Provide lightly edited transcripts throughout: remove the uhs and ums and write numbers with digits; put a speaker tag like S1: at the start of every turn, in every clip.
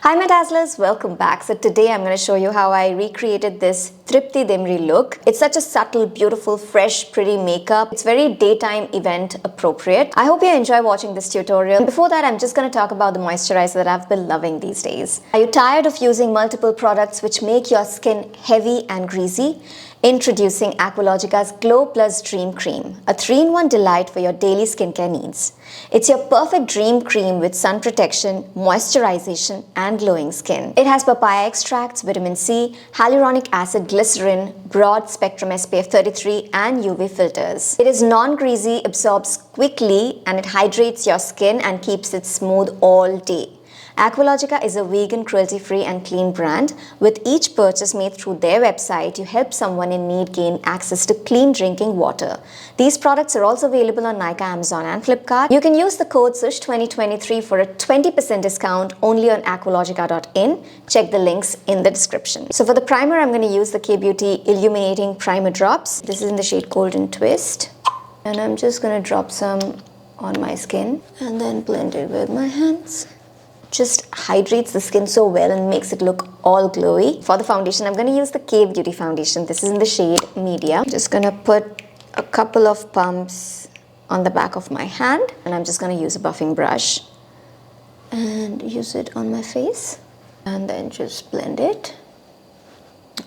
S1: Hi my Dazzlers, welcome back. So today I'm going to show you how I recreated this Tripti Dimri look. It's such a subtle, beautiful, fresh, pretty makeup. It's very daytime event appropriate. I hope you enjoy watching this tutorial. Before that, I'm just going to talk about the moisturizer that I've been loving these days. Are you tired of using multiple products which make your skin heavy and greasy? Introducing Aqualogica's Glow Plus Dream Cream, a 3-in-1 delight for your daily skincare needs. It's your perfect dream cream with sun protection, moisturization, and glowing skin. It has papaya extracts, vitamin C, hyaluronic acid, glycerin, broad spectrum SPF 33, and UV filters. It is non-greasy, absorbs quickly, and it hydrates your skin and keeps it smooth all day. Aqualogica is a vegan, cruelty-free and clean brand. With each purchase made through their website, you help someone in need gain access to clean drinking water. These products are also available on Nykaa, Amazon and Flipkart. You can use the code SUSH 2023 for a 20% discount only on aqualogica.in. Check the links in the description. So for the primer, I'm going to use the K-Beauty Illuminating Primer Drops. This is in the shade Golden Twist. And I'm just going to drop some on my skin and then blend it with my hands. Just hydrates the skin so well and makes it look all glowy. For the foundation, I'm going to use the K-Beauty foundation. This is in the shade Medium. I'm just going to put a couple of pumps on the back of my hand, and I'm just going to use a buffing brush and use it on my face and then just blend it.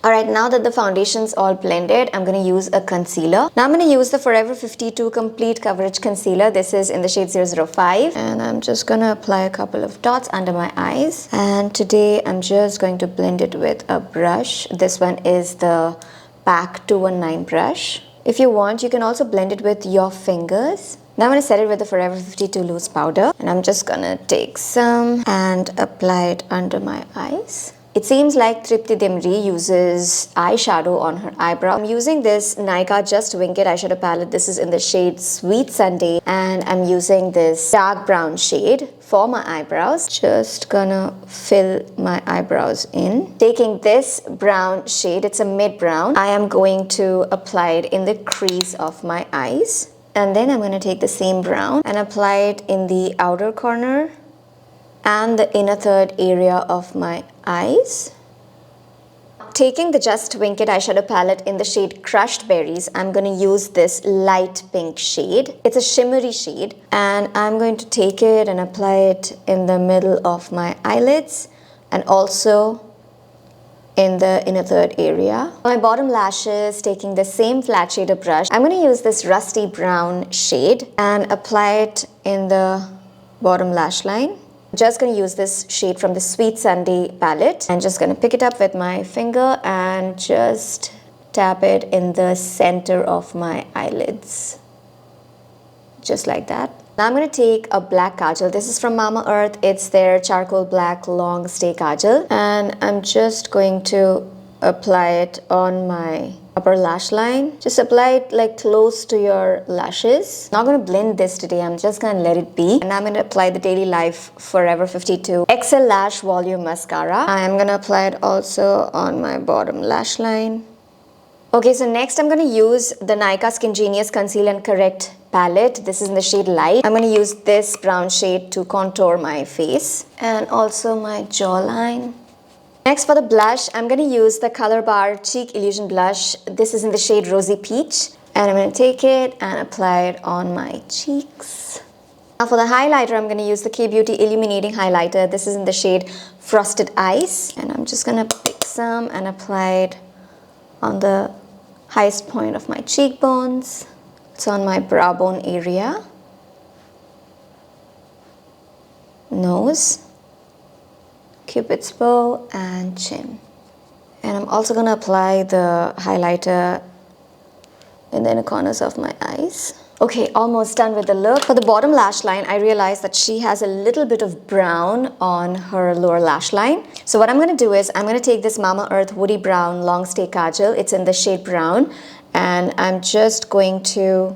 S1: Alright, now that the foundation's all blended, I'm going to use a concealer. Now I'm going to use the Forever 52 Complete Coverage Concealer. This is in the shade 005. And I'm just going to apply a couple of dots under my eyes. And today I'm just going to blend it with a brush. This one is the PAC 219 brush. If you want, you can also blend it with your fingers. Now I'm going to set it with the Forever 52 Loose Powder. And I'm just going to take some and apply it under my eyes. It seems like Tripti Dimri uses eyeshadow on her eyebrow. I'm using this Nykaa Just Wink It eyeshadow palette. This is in the shade Sweet Sunday. And I'm using this dark brown shade for my eyebrows. Just gonna fill my eyebrows in. Taking this brown shade, it's a mid brown. I am going to apply it in the crease of my eyes. And then I'm gonna take the same brown and apply it in the outer corner and the inner third area of my eyes. Taking the Just Wink It eyeshadow palette in the shade Crushed Berries, I'm going to use this light pink shade. It's a shimmery shade, and I'm going to take it and apply it in the middle of my eyelids and also in the inner third area. My bottom lashes, taking the same flat shader brush, I'm going to use this rusty brown shade and apply it in the bottom lash line. Just going to use this shade from the Sweet Sunday palette and just going to pick it up with my finger and just tap it in the center of my eyelids. Just like that. Now I'm going to take a black Kajal. This is from Mamaearth. It's their Charcoal Black Long Stay Kajal. And I'm just going to apply it on my upper lash line. Just apply it like close to your lashes. Not going to blend this today. I'm just going to let it be. And I'm going to apply the Daily Life Forever 52 XL Lash Volume Mascara. I am going to apply it also on my bottom lash line. Okay, so next I'm going to use the Nykaa SKINgenius Conceal and Correct palette. This is in the shade Light. I'm going to use this brown shade to contour my face and also my jawline. Next, for the blush, I'm going to use the Colorbar Cheekillusion blush. This is in the shade Rosy Peach. And I'm going to take it and apply it on my cheeks. Now for the highlighter, I'm going to use the K-Beauty Illuminating highlighter. This is in the shade Frosted Ice. And I'm just going to pick some and apply it on the highest point of my cheekbones. It's on my brow bone area. Nose. Cupid's bow and chin. And I'm also going to apply the highlighter in the inner corners of my eyes. Okay, almost done with the look. For the bottom lash line, I realized that she has a little bit of brown on her lower lash line. So what I'm going to do is I'm going to take this Mamaearth Woody Brown Long Stay Kajal. It's in the shade brown. And I'm just going to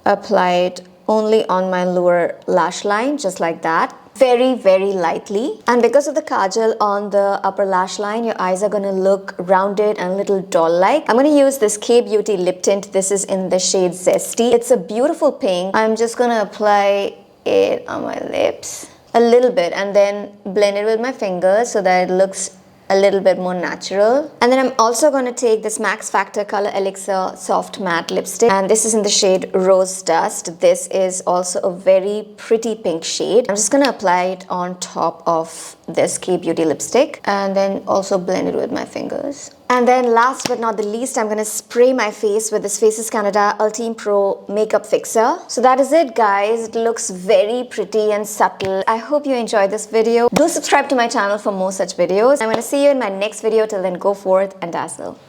S1: apply it only on my lower lash line, just like that. Very, very lightly. And because of the kajal on the upper lash line, your eyes are going to look rounded and a little doll-like. I'm going to use this K-Beauty Lip Tint. This is in the shade Zesty. It's a beautiful pink. I'm just going to apply it on my lips. a little bit and then blend it with my fingers so that it looks a little bit more natural. And then I'm also going to take this Max Factor Color Elixir Soft Matte Lipstick, and this is in the shade Rose Dust. This is also a very pretty pink shade. I'm just going to apply it on top of this K Beauty lipstick and then also blend it with my fingers. And then last but not the least, I'm going to spray my face with this Faces Canada Ultime Pro Makeup Fixer. So that is it, guys. It looks very pretty and subtle. I hope you enjoyed this video. Do subscribe to my channel for more such videos. I'm going to see you in my next video. Till then, go forth and dazzle.